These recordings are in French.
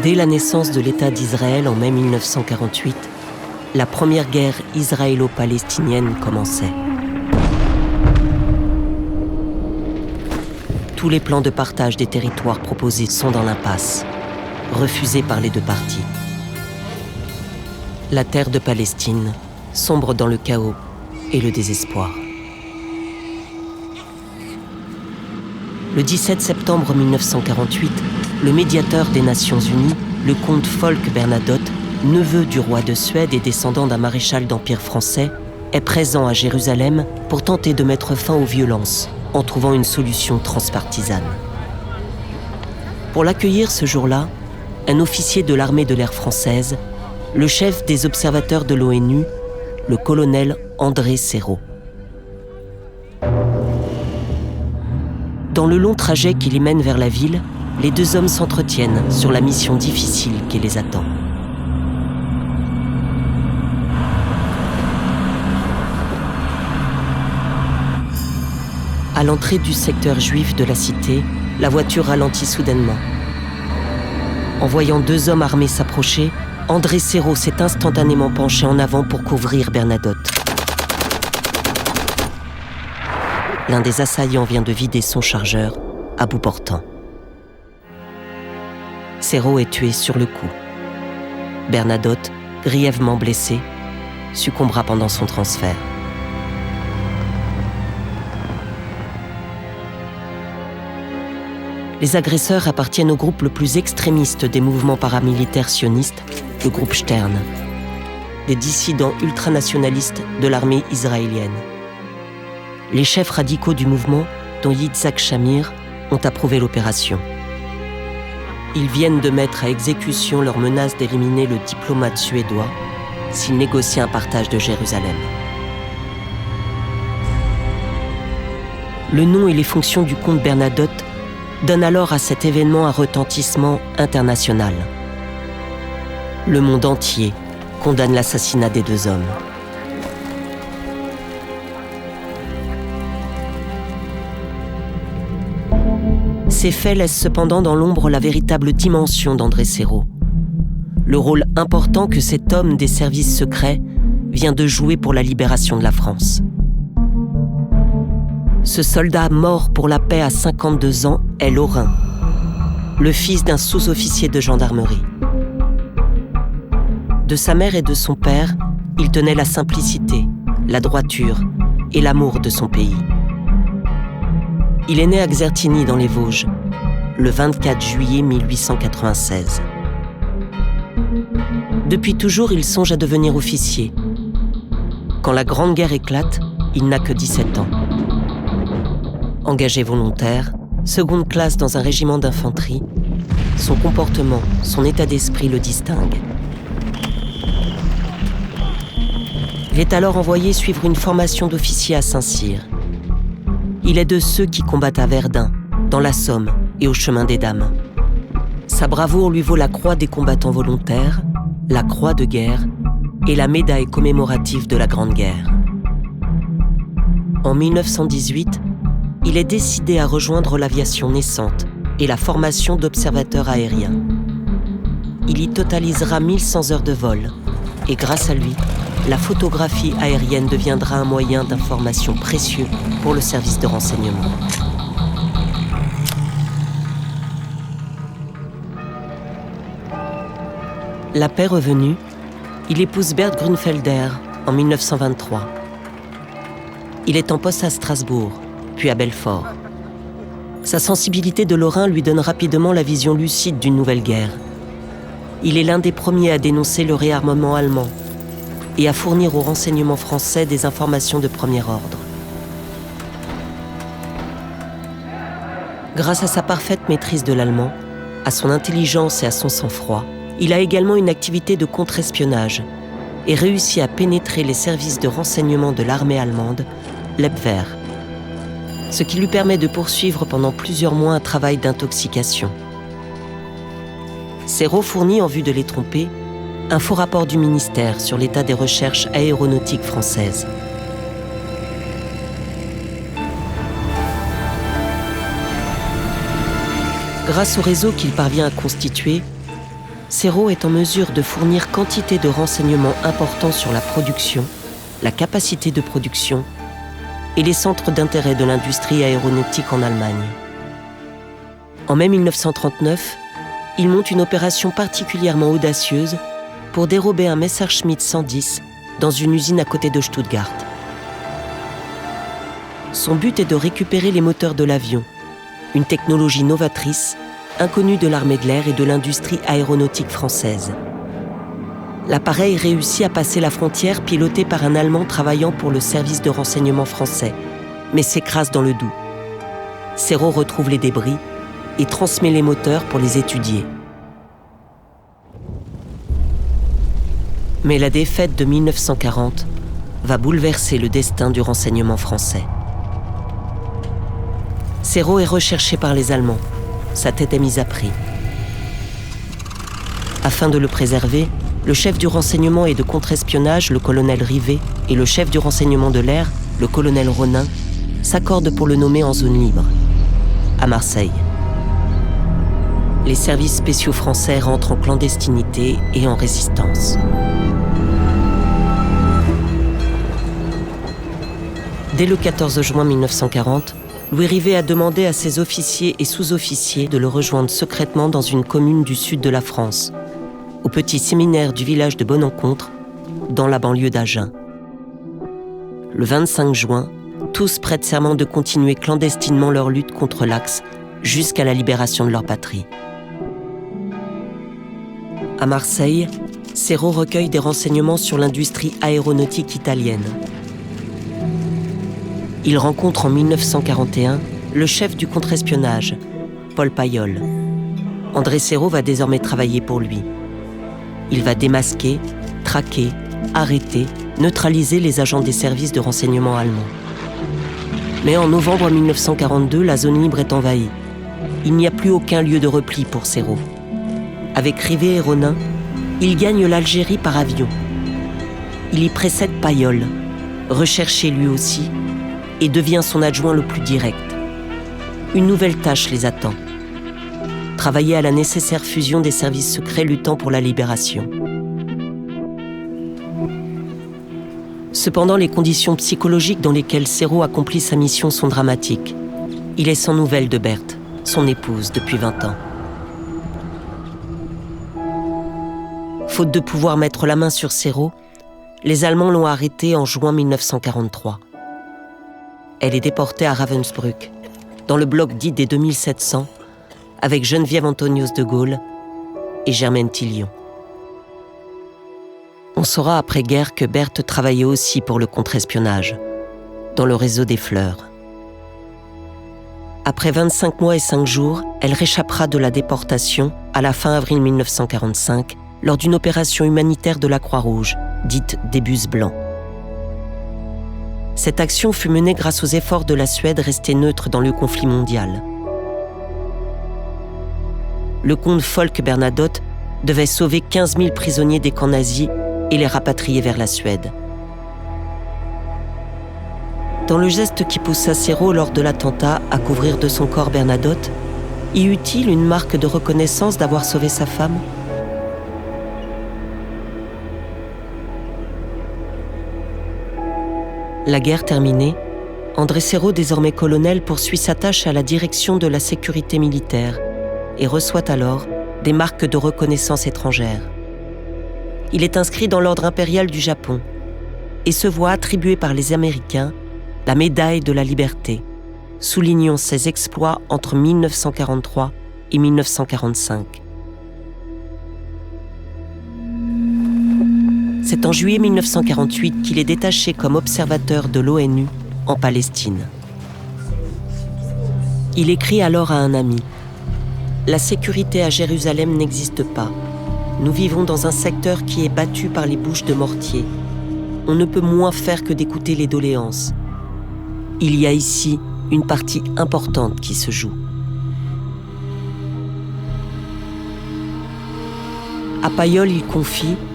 Dès la naissance de l'État d'Israël en mai 1948, la première guerre israélo-palestinienne commençait. Tous les plans de partage des territoires proposés sont dans l'impasse, refusés par les deux parties. La terre de Palestine sombre dans le chaos et le désespoir. Le 17 septembre 1948, le médiateur des Nations Unies, le comte Folke Bernadotte, neveu du roi de Suède et descendant d'un maréchal d'Empire français, est présent à Jérusalem pour tenter de mettre fin aux violences en trouvant une solution transpartisane. Pour l'accueillir ce jour-là, un officier de l'armée de l'air française, le chef des observateurs de l'ONU, le colonel André Seyrot. Dans le long trajet qui les mène vers la ville, les deux hommes s'entretiennent sur la mission difficile qui les attend. À l'entrée du secteur juif de la cité, la voiture ralentit soudainement. En voyant deux hommes armés s'approcher, André Seyrot s'est instantanément penché en avant pour couvrir Bernadotte. L'un des assaillants vient de vider son chargeur à bout portant. Seyrot est tué sur le coup. Bernadotte, grièvement blessé, succombera pendant son transfert. Les agresseurs appartiennent au groupe le plus extrémiste des mouvements paramilitaires sionistes, le groupe Stern, des dissidents ultranationalistes de l'armée israélienne. Les chefs radicaux du mouvement, dont Yitzhak Shamir, ont approuvé l'opération. Ils viennent de mettre à exécution leur menace d'éliminer le diplomate suédois s'il négocie un partage de Jérusalem. Le nom et les fonctions du comte Bernadotte donnent alors à cet événement un retentissement international. Le monde entier condamne l'assassinat des deux hommes. Ces faits laissent cependant dans l'ombre la véritable dimension d'André Seyrot. Le rôle important que cet homme des services secrets vient de jouer pour la libération de la France. Ce soldat mort pour la paix à 52 ans est Laurin, le fils d'un sous-officier de gendarmerie. De sa mère et de son père, il tenait la simplicité, la droiture et l'amour de son pays. Il est né à Xertigny dans les Vosges, le 24 juillet 1896. Depuis toujours, il songe à devenir officier. Quand la Grande Guerre éclate, il n'a que 17 ans. Engagé volontaire, seconde classe dans un régiment d'infanterie, son comportement, son état d'esprit le distinguent. Il est alors envoyé suivre une formation d'officier à Saint-Cyr. Il est de ceux qui combattent à Verdun, dans la Somme et au Chemin des Dames. Sa bravoure lui vaut la croix des combattants volontaires, la croix de guerre et la médaille commémorative de la Grande Guerre. En 1918, il est décidé à rejoindre l'aviation naissante et la formation d'observateur aérien. Il y totalisera 1100 heures de vol et grâce à lui, la photographie aérienne deviendra un moyen d'information précieux pour le service de renseignement. La paix revenue, il épouse Berthe Grunfelder en 1923. Il est en poste à Strasbourg, puis à Belfort. Sa sensibilité de Lorrain lui donne rapidement la vision lucide d'une nouvelle guerre. Il est l'un des premiers à dénoncer le réarmement allemand et à fournir au renseignement français des informations de premier ordre. Grâce à sa parfaite maîtrise de l'allemand, à son intelligence et à son sang-froid, il a également une activité de contre-espionnage et réussit à pénétrer les services de renseignement de l'armée allemande, l'Abwehr, ce qui lui permet de poursuivre pendant plusieurs mois un travail d'intoxication. Seyrot fournit, en vue de les tromper, un faux rapport du ministère sur l'état des recherches aéronautiques françaises. Grâce au réseau qu'il parvient à constituer, Serrault est en mesure de fournir quantité de renseignements importants sur la production, la capacité de production et les centres d'intérêt de l'industrie aéronautique en Allemagne. En mai 1939, il monte une opération particulièrement audacieuse pour dérober un Messerschmitt 110 dans une usine à côté de Stuttgart. Son but est de récupérer les moteurs de l'avion, une technologie novatrice, inconnue de l'armée de l'air et de l'industrie aéronautique française. L'appareil réussit à passer la frontière piloté par un Allemand travaillant pour le service de renseignement français, mais s'écrase dans le Doubs. Serrault retrouve les débris et transmet les moteurs pour les étudier. Mais la défaite de 1940 va bouleverser le destin du renseignement français. Serrault est recherché par les Allemands. Sa tête est mise à prix. Afin de le préserver, le chef du renseignement et de contre-espionnage, le colonel Rivet, et le chef du renseignement de l'air, le colonel Ronin, s'accordent pour le nommer en zone libre, à Marseille. Les services spéciaux français rentrent en clandestinité et en résistance. Dès le 14 juin 1940, Louis Rivet a demandé à ses officiers et sous-officiers de le rejoindre secrètement dans une commune du sud de la France, au petit séminaire du village de Bonencontre, dans la banlieue d'Agen. Le 25 juin, tous prêtent serment de continuer clandestinement leur lutte contre l'Axe jusqu'à la libération de leur patrie. À Marseille, Serrault recueille des renseignements sur l'industrie aéronautique italienne. Il rencontre en 1941 le chef du contre-espionnage, Paul Payolle. André Serrault va désormais travailler pour lui. Il va démasquer, traquer, arrêter, neutraliser les agents des services de renseignement allemands. Mais en novembre 1942, la zone libre est envahie. Il n'y a plus aucun lieu de repli pour Serrault. Avec Rivet et Ronin, il gagne l'Algérie par avion. Il y précède Payolle, recherché lui aussi, et devient son adjoint le plus direct. Une nouvelle tâche les attend. Travailler à la nécessaire fusion des services secrets luttant pour la libération. Cependant, les conditions psychologiques dans lesquelles Serrault accomplit sa mission sont dramatiques. Il est sans nouvelles de Berthe, son épouse, depuis 20 ans. Faute de pouvoir mettre la main sur Serrault, les Allemands l'ont arrêtée en juin 1943. Elle est déportée à Ravensbrück, dans le bloc dit des 2700, avec Geneviève Antonius de Gaulle et Germaine Tillion. On saura après-guerre que Berthe travaillait aussi pour le contre-espionnage, dans le réseau des Fleurs. Après 25 mois et 5 jours, elle réchappera de la déportation à la fin avril 1945, lors d'une opération humanitaire de la Croix-Rouge, dite des bus blancs. Cette action fut menée grâce aux efforts de la Suède restée neutre dans le conflit mondial. Le comte Folke Bernadotte devait sauver 15 000 prisonniers des camps nazis et les rapatrier vers la Suède. Dans le geste qui poussa Serrault lors de l'attentat à couvrir de son corps Bernadotte, y eut-il une marque de reconnaissance d'avoir sauvé sa femme ? La guerre terminée, André Serrault, désormais colonel, poursuit sa tâche à la direction de la sécurité militaire et reçoit alors des marques de reconnaissance étrangères. Il est inscrit dans l'ordre impérial du Japon et se voit attribuer par les Américains la médaille de la liberté, soulignant ses exploits entre 1943 et 1945. C'est en juillet 1948 qu'il est détaché comme observateur de l'ONU en Palestine. Il écrit alors à un ami : « La sécurité à Jérusalem n'existe pas. Nous vivons dans un secteur qui est battu par les bouches de mortier. On ne peut moins faire que d'écouter les doléances. Il y a ici une partie importante qui se joue. » À Payolle, il confie : «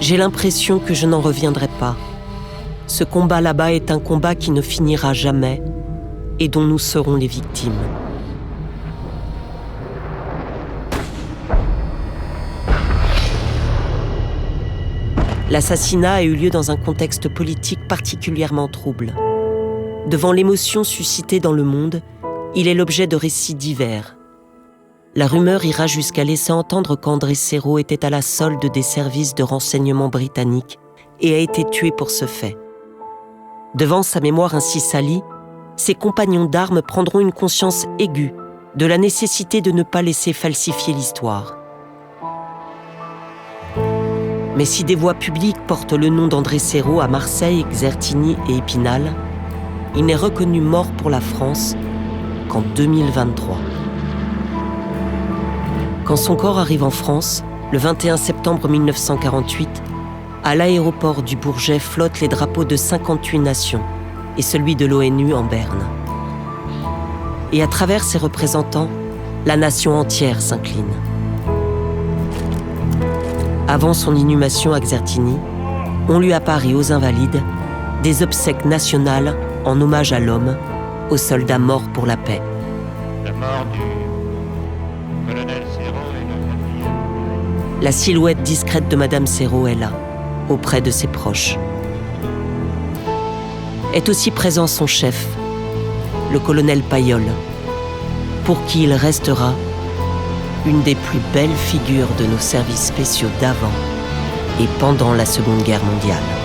J'ai l'impression que je n'en reviendrai pas. Ce combat là-bas est un combat qui ne finira jamais et dont nous serons les victimes. » L'assassinat a eu lieu dans un contexte politique particulièrement trouble. Devant l'émotion suscitée dans le monde, il est l'objet de récits divers. La rumeur ira jusqu'à laisser entendre qu'André Serrault était à la solde des services de renseignement britanniques et a été tué pour ce fait. Devant sa mémoire ainsi salie, ses compagnons d'armes prendront une conscience aiguë de la nécessité de ne pas laisser falsifier l'histoire. Mais si des voix publiques portent le nom d'André Serrault à Marseille, Xertigny et Épinal, il n'est reconnu mort pour la France qu'en 2023. Quand son corps arrive en France, le 21 septembre 1948, à l'aéroport du Bourget flottent les drapeaux de 58 nations et celui de l'ONU en berne. Et à travers ses représentants, la nation entière s'incline. Avant son inhumation à Xertigny, on lui apparaît aux Invalides des obsèques nationales en hommage à l'homme, aux soldats morts pour la paix. La mort du colonel Serrault et de la famille. La silhouette discrète de Madame Serrault est là, auprès de ses proches. Est aussi présent son chef, le colonel Paillol, pour qui il restera une des plus belles figures de nos services spéciaux d'avant et pendant la Seconde Guerre mondiale.